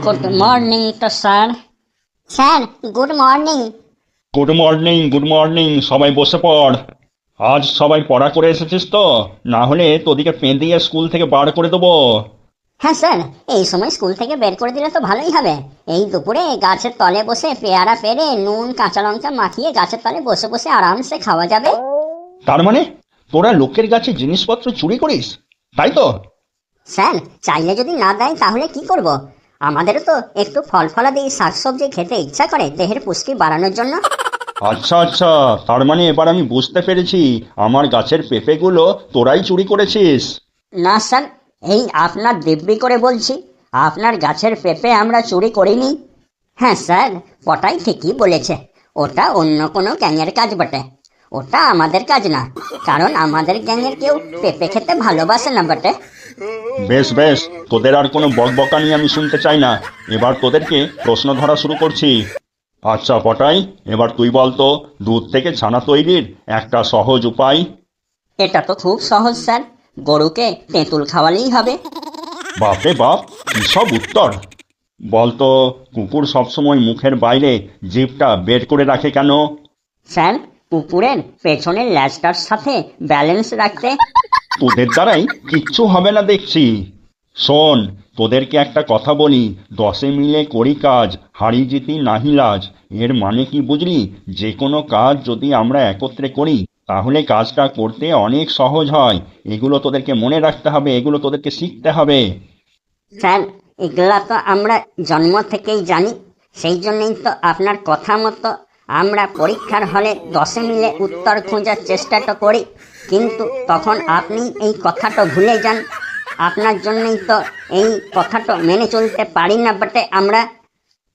Good morning তো sir. Sir good morning. Good morning, good morning. সবাই বসে পড়। আজ সবাই পড়া করে এসেছিস তো? না হলে তোদিকে পেঁদিয়ে স্কুল থেকে বার করে দেবো। হ্যাঁ স্যার, এই সময় স্কুল থেকে বের করে দিলে তো ভালোই হবে। এই দুপুরে গাছের তলে বসে পেয়ারা পেরে নুন কাঁচা লঙ্কা মাখিয়ে গাছের তলে বসে বসে আরামসে খাওয়া যাবে। তার মানে তোরা লোকের কাছে জিনিসপত্র চুরি করিস, তাই তো? স্যার চাইলে যদি না দেয় তাহলে কি করব? আমাদেরও তো একটু ফল ফলাদি শাকসবজি খেতে ইচ্ছা করে দেহের পুষ্টি বাড়ানোর জন্য। আচ্ছা আচ্ছা, তার মানে এবার আমি বুঝতে পেরেছি, আমার গাছের পেঁপেগুলো তোরাই চুরি করেছিস। না স্যার, এই আপনার দিব্যি করে বলছি, আপনার গাছের পেঁপে আমরা চুরি করিনি। হ্যাঁ স্যার, পটাই ঠিকই বলেছে। ওটা অন্য কোনো গ্যাংয়ের কাজ বটে, ওটা আমাদের কাজ না। কারণ আমাদের গ্যাংয়ের কেউ পেঁপে খেতে ভালোবাসে না বটে। বেশ বেশ, তোদের আর কোনো বকবকানি আমি শুনতে চাই না। এবার তোদেরকে প্রশ্ন ধরা শুরু করছি। আচ্ছা পটাই, এবার তুই বলতো দুধ থেকে ছানা তৈরির একটা সহজ উপায়। এটা তো খুব সহজ স্যার, গরুকে তেঁতুল খাওয়ালেই হবে। বাপরে বাপ, কি সব উত্তর! বলতো কুকুর সবসময় মুখের বাইরে জিভটা বের করে রাখে কেন? স্যার, কুকুরের পেছনের ল্যাজটার সাথে ব্যালেন্স রাখতে। তোদের দ্বারাই কিচ্ছু হবে না দেখছি। শোন, তোদেরকে একটা কথা বলি, 10 মিলে করি কাজ, হারি জিতি নাহি লাজ। এর মানে কি বুঝলি? যে কোনো কাজ যদি আমরা একত্রে করি তাহলে কাজটা করতে অনেক সহজ হয়। এগুলো তোদেরকে মনে রাখতে হবে, এগুলো তোদেরকে শিখতে হবে। স্যার এগুলা তো আমরা জন্ম থেকেই জানি, সেই জন্যই তো আপনার কথা মতো আমরা পরীক্ষার হলে 10 মিলে উত্তর খোঁজার চেষ্টাটা করি। কিন্তু তখন আপনি এই কথাটা ভুলে যান। আপনার জন্যই তো এই কথাটা মেনে চলতে পারি না বটে আমরা।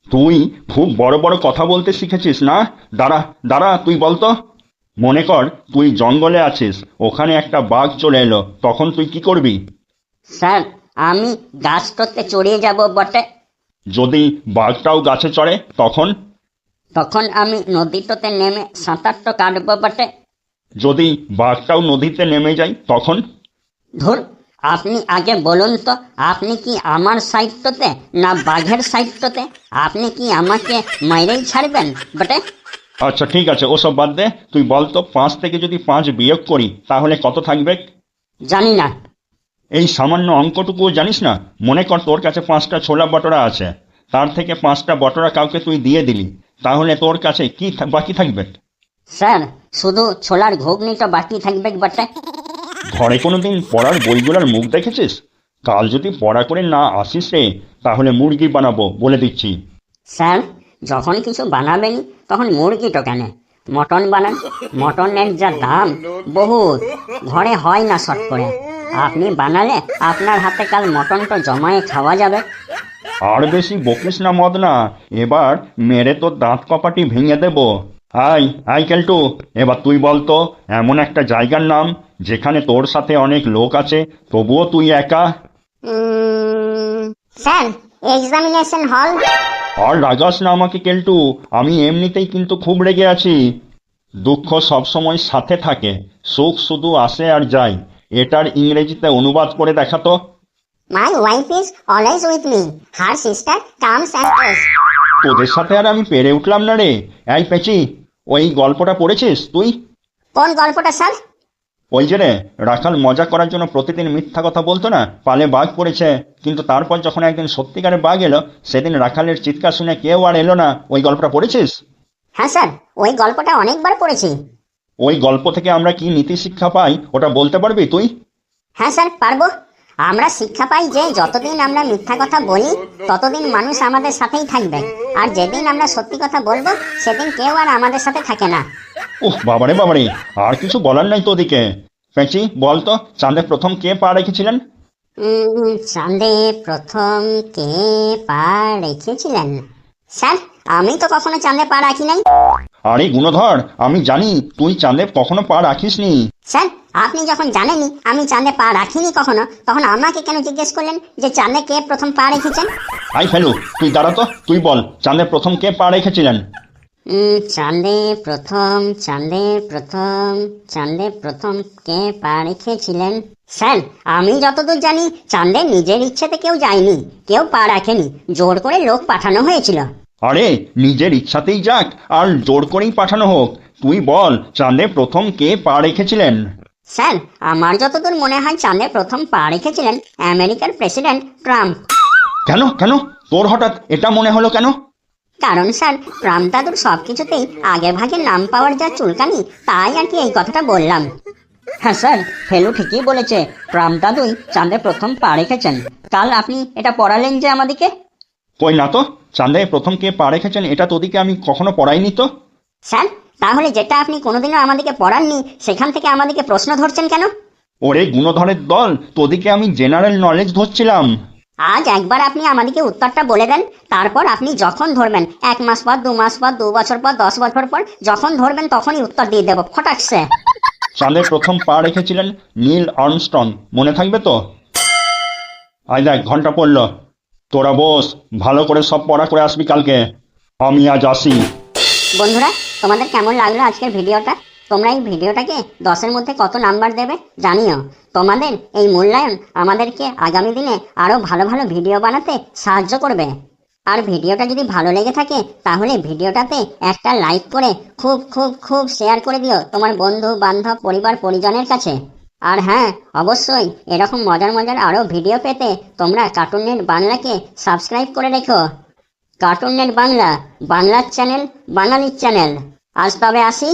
তুই খুব বড় বড় কথা বলতে শিখেছিস না? দাঁড়া দাঁড়া, তুই বলতো। মনে কর তুই জঙ্গলে আছিস, ওখানে একটা বাঘ চলে এলো, তখন তুই কি করবি? স্যার আমি গাছটাতে চড়িয়ে যাব বটে। যদি বাঘটাও গাছে চড়ে তখন? তখন আমি নদীটাতে নেমে সাঁতারটা কাটবো বটে। যদি বাঘটাও নদীতে নেমে যায় তখন? ধুর, আপনি আগে বলুন তো, আপনি কি আমার সাইডটাতে না বাঘের সাইডটাতে? আপনি কি আমাকে মাইরেই ছাড়বেন বটে? আচ্ছা ঠিক আছে, ওসব বাদ দে। তুই বলতো 5 থেকে যদি 5 বিয়োগ করি তাহলে কত থাকবে? জানি না। এই সামান্য অঙ্কটুকু জানিস না? মনে কর তোর কাছে 5টা ছোলা বটরা আছে, তার থেকে 5টা বটরা কাউকে তুই দিয়ে দিলি, তাহলে তোর কাছে কি বাকি থাকবে? স্যার শুধু ছোলার ঘুগনিটা বাকি থাকবে বটে। ঘরে কোনোদিন পড়ার বইগুলোর মুখ দেখেছিস? কাল যদি পড়া করে না আসিস রে, তাহলে মুরগি বানাবো বলে দিচ্ছি। স্যার যখন কিছু বানাবেন তখন মুরগিটা কেন, মটন বানান। মটনের যা দাম বহুত, ঘরে হয় না শর্ট করে। আপনি বানালে আপনার হাতে কাল মটনটা জমায়ে খাওয়া যাবে। আর বেশি বকিস না মদনা, এবার মেরে তোর দাঁত কপাটি ভেঙে দেব। আই আই কেলটু, এবার তুই বলতো এমন একটা জায়গার নাম যেখানে তোর সাথে অনেক লোক আছে তবুও তুই একা। স্যার এক্সামিনেশন হল। আর রাগাস না আমাকে কেলটু, আমি এমনিতেই কিন্তু খুব রেগে আছি। দুঃখ সবসময় সাথে থাকে, সুখ শুধু আসে আর যায়। এটার ইংরেজিতে অনুবাদ করে দেখাতো। My wife is always with me, her sister comes and গোস। তোদের সাথে আর আমি পেরে উঠলাম না রে। এই পেঁচি, ওই গল্পটা পড়েছিস তুই? কোন গল্পটা স্যার? ওই যে রে, রাখাল মজা করার জন্য প্রতিদিন মিথ্যা কথা বলতো না, পালে বাঘ পড়েছে, কিন্তু তারপর যখন একদিন সত্যিকারে বাঘ এলো সেদিন রাখালের চিৎকার শুনে কেউ আর এলো না। ওই গল্পটা পড়েছিস? হ্যাঁ স্যার, ওই গল্পটা অনেকবার পড়েছি। ওই গল্প থেকে আমরা কি নীতি শিক্ষা পাই ওটা বলতে পারবি তুই? হ্যাঁ স্যার পারবো। আমরা শিক্ষা পাই যে যতদিন আমরা মিথ্যা কথা বলি ততদিন মানুষ আমাদের সাথেই থাকবে, আর যেদিন আমরা সত্যি কথা বলবো সেদিন কেউ আর আমাদের সাথে থাকে না। উহ বাবারে বাবারে, আর কিছু বলার নাই তো ওদিকে। পেঁচি বলতো, চাঁদে প্রথম কে পা রেখেছিলেন? চাঁদে প্রথম কে পা রেখেছিলেন? স্যার আমি তো কখনো চাঁদে পা রাখি নাই। আরে গুণধর, আমি জানি তুই চাঁদে কখনো পা রাখিসনি। স্যার আপনি যখন জানেনই আমি চাঁদে পা রাখিনি কখনো, তখন আমাকে কেন জিজ্ঞেস করলেন যে চাঁদে কে প্রথম পা রেখেছেন? আই ফেলু, তুই দাঁড়া তো, তুই বল চাঁদে প্রথম কে পা রেখেছিলেন? চাঁদে প্রথম কে পা রেখেছিলেন? স্যার, আমি যতদূর জানি চাঁদে নিজের ইচ্ছেতে কেউ যায়নি, কেউ পা রাখেনি, জোর করে লোক পাঠানো হয়েছিল। আরে নিজের ইচ্ছাতেই যাক আর জোর করেই পাঠানো হোক, তুই বল চাঁদে প্রথম কে পা রেখেছিলেন? স্যার, আমার যতদূর মনে হয় চাঁদে প্রথম পা রেখেছিলেন আমেরিকার প্রেসিডেন্ট ট্রাম্প। কেন কেন তোর হঠাৎ এটা মনে হলো কেন? কারণ স্যার, ট্রাম্প দাদুর সব কিছুতেই আগে ভাগে নাম পাওয়ার যা চুলকানি, তাই আর কি এই কথাটা বললাম। হ্যাঁ স্যার, ফেলু ঠিকই বলেছে, ট্রাম্প দাদুই চাঁদে প্রথম পা রেখেছেন। কাল আপনি এটা পড়ালেন যে আমাদেরকে। কই না তো, চাঁদে প্রথম কে পা রেখেছেন এটা তোদিকে আমি কখনো পড়াইনি তো। স্যার, তাহলে যেটা আপনি কোনোদিনও আমাদেরকে পড়াননি সেখান থেকে আমাদেরকে প্রশ্ন ধরছেন কেন? ওরে গুণধরের দল, তোদিকে আমি জেনারেল নলেজ ধরছিলাম। আজ একবার আপনি আমাদেরকে উত্তরটা বলে দেন, তারপর আপনি যখন ধরবেন 1 মাস পর, 2 মাস পর, 2 বছর পর, 10 বছর পর, যখন ধরবেন তখনই উত্তর দিয়ে দেবো ফটাকসে। চাঁদে প্রথম পা রেখেছিলেন নীল আর্মস্ট্রং, মনে থাকবে তো? আয় দেখ ঘন্টা পড়লো, তোরা বস, ভালো করে সব পড়া করে আসবি কালকে। আমি আজ আসি। বন্ধুরা, তোমাদের কেমন লাগলো আজকের ভিডিওটা? তোমরা এই ভিডিওটাকে 10-এর মধ্যে কত নাম্বার দেবে জানিও। তোমাদের এই মূল্যায়ন আমাদেরকে আগামী দিনে আরো ভালো ভালো ভিডিও বানাতে সাহায্য করবে। আর ভিডিওটা যদি ভালো লেগে থাকে তাহলে ভিডিওটাতে একটা লাইক করে খুব খুব খুব শেয়ার করে দিও তোমার বন্ধু বান্ধব পরিবার পরিজনের কাছে। আর হ্যাঁ, অবশ্যই এরকম মজার মজার আরো ভিডিও পেতে তোমরা কার্টুন নেট বাংলাকে সাবস্ক্রাইব করে রেখো। কার্টুন নেট বাংলা, বাংলার চ্যানেল, বাঙালির চ্যানেল। আজ তবে আসি,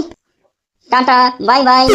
টাটা, বাই বাই।